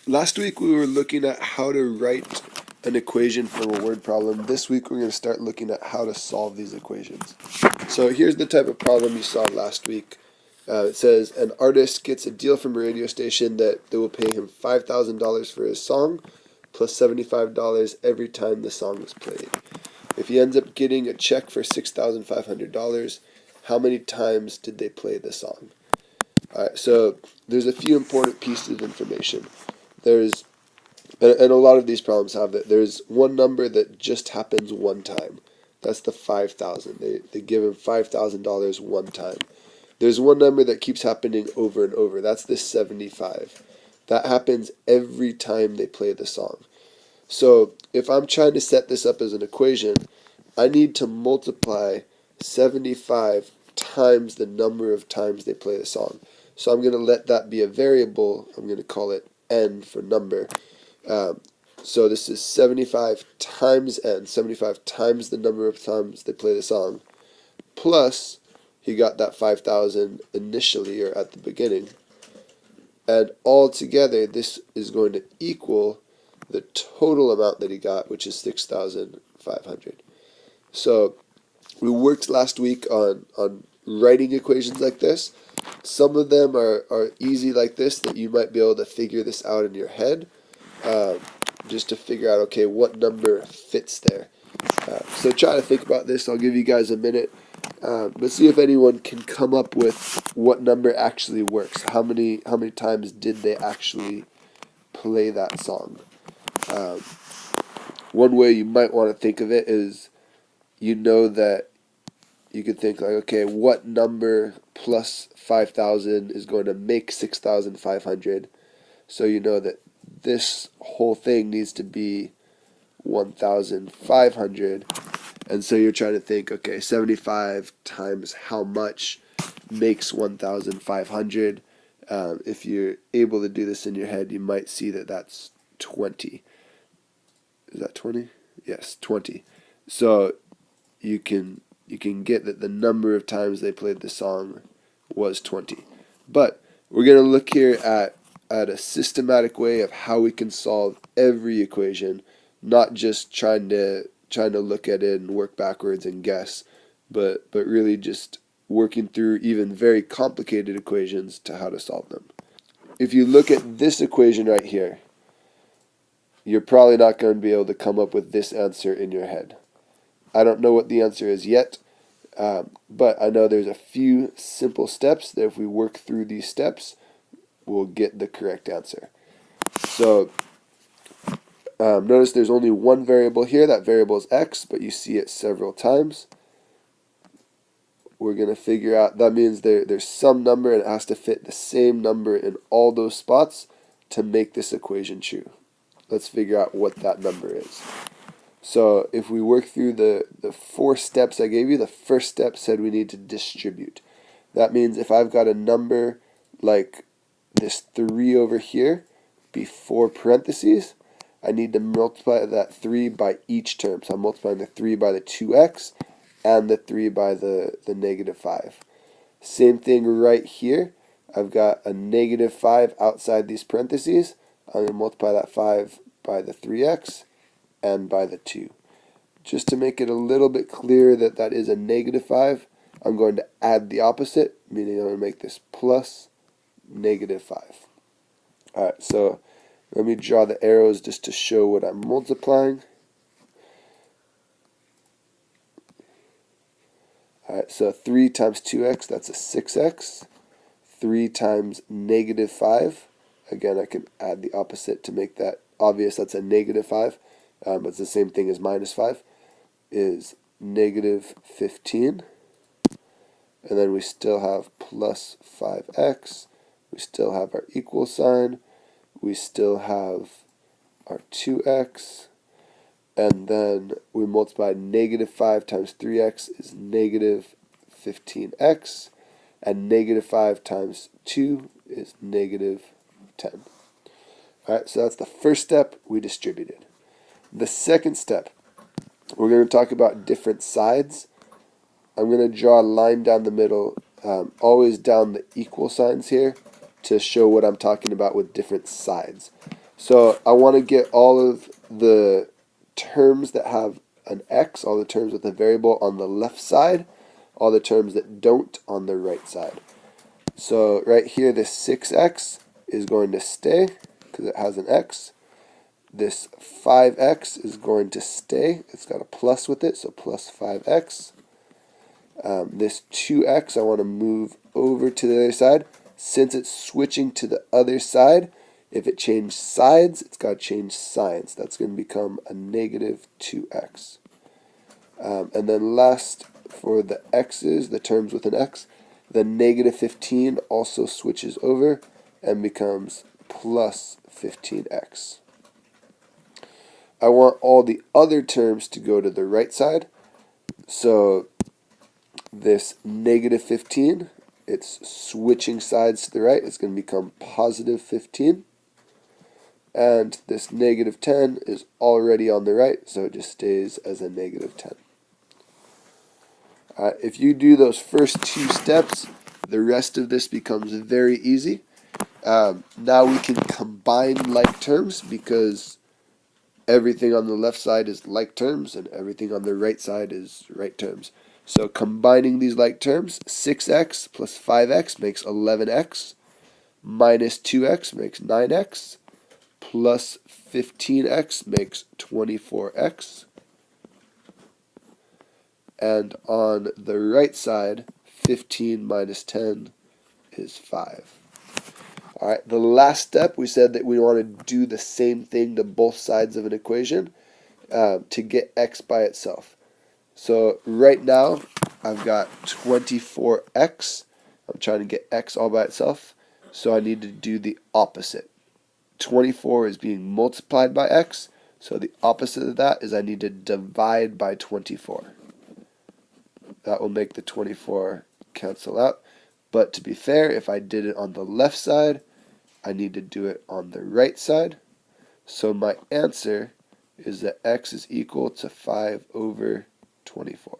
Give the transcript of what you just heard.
Last week we were looking at how to write an equation from a word problem. This week we're going to start looking at how to solve these equations. So here's the type of problem you saw last week. It says an artist gets a deal from a radio station that they will pay him $5,000 for his song plus $75 every time the song is played. If he ends up getting a check for $6,500, how many times did they play the song? Alright, so there's a few important pieces of information. There's and a lot of these problems have that. There's one number that just happens one time. That's the 5,000. They give him $5,000 one time. There's one number that keeps happening over and over. That's the 75. That happens every time they play the song. So if I'm trying to set this up as an equation, I need to multiply 75 times the number of times they play the song. So I'm going to let that be a variable. I'm going to call it n for number. So this is 75 times n, 75 times the number of times they play the song, plus he got that 5,000 initially or at the beginning. And all together, this is going to equal the total amount that he got, which is 6,500. So we worked last week on writing equations like this. Some of them are easy like this, that you might be able to figure this out in your head. Just to figure out, okay, what number fits there. So try to think about this. I'll give you guys a minute. Let's see if anyone can come up with what number actually works. How many times did they actually play that song? One way you might want to think of it is, you know that you could think like, okay, what number plus 5,000 is going to make 6,500? So you know that this whole thing needs to be 1,500. And so you're trying to think, okay, 75 times how much makes 1,500. If you're able to do this in your head, you might see that that's 20. Is that 20? Yes, 20. So you can get that the number of times they played the song was 20. But we're going to look here at a systematic way of how we can solve every equation, not just trying to look at it and work backwards and guess, but really just working through even very complicated equations to how to solve them. If you look at this equation right here, you're probably not going to be able to come up with this answer in your head. I don't know what the answer is yet, but I know there's a few simple steps that if we work through these steps, we'll get the correct answer. So notice there's only one variable here. That variable is x, but you see it several times. We're going to figure out, that means there's some number and it has to fit the same number in all those spots to make this equation true. Let's figure out what that number is. So if we work through the 4 steps I gave you, the first step said we need to distribute. That means if I've got a number like this 3 over here before parentheses, I need to multiply that 3 by each term. So I'm multiplying the 3 by the 2x and the 3 by the negative 5. Same thing right here. I've got a negative 5 outside these parentheses. I'm going to multiply that 5 by the 3x and by the 2. Just to make it a little bit clearer that that is a negative 5, I'm going to add the opposite, meaning I'm going to make this plus negative 5. Alright, so let me draw the arrows just to show what I'm multiplying. Alright, so 3 times 2x, that's a 6x. 3 times negative 5, again I can add the opposite to make that obvious, that's a negative 5, but it's the same thing as minus 5, is negative 15. And then we still have plus 5x, we still have our equal sign, we still have our 2x, and then we multiply negative 5 times 3x is negative 15x, and negative 5 times 2 is negative 10. Alright, so that's the first step, we distributed. The second step, we're going to talk about different sides. I'm going to draw a line down the middle, always down the equal signs here, to show what I'm talking about with different sides. So I want to get all of the terms that have an x, all the terms with a variable on the left side, all the terms that don't on the right side. So right here, this 6x is going to stay because it has an x. This 5x is going to stay. It's got a plus with it, so plus 5x. This 2x I want to move over to the other side. Since it's switching to the other side, if it changed sides, it's got to change signs. That's going to become a negative 2x. And then last, for the x's, the terms with an x, the negative 15 also switches over and becomes plus 15x. I want all the other terms to go to the right side. So this negative 15, it's switching sides to the right. It's going to become positive 15. And this negative 10 is already on the right, so it just stays as a negative 10. If you do those first two steps, the rest of this becomes very easy. Now we can combine like terms because everything on the left side is like terms and everything on the right side is right terms. So combining these like terms, 6x plus 5x makes 11x, minus 2x makes 9x, plus 15x makes 24x. And on the right side, 15 minus 10 is 5. All right, the last step, we said that we want to do the same thing to both sides of an equation to get x by itself. So right now, I've got 24x. I'm trying to get x all by itself, so I need to do the opposite. 24 is being multiplied by x, so the opposite of that is I need to divide by 24. That will make the 24 cancel out. But to be fair, if I did it on the left side, I need to do it on the right side. So my answer is that x is equal to 5 over 24.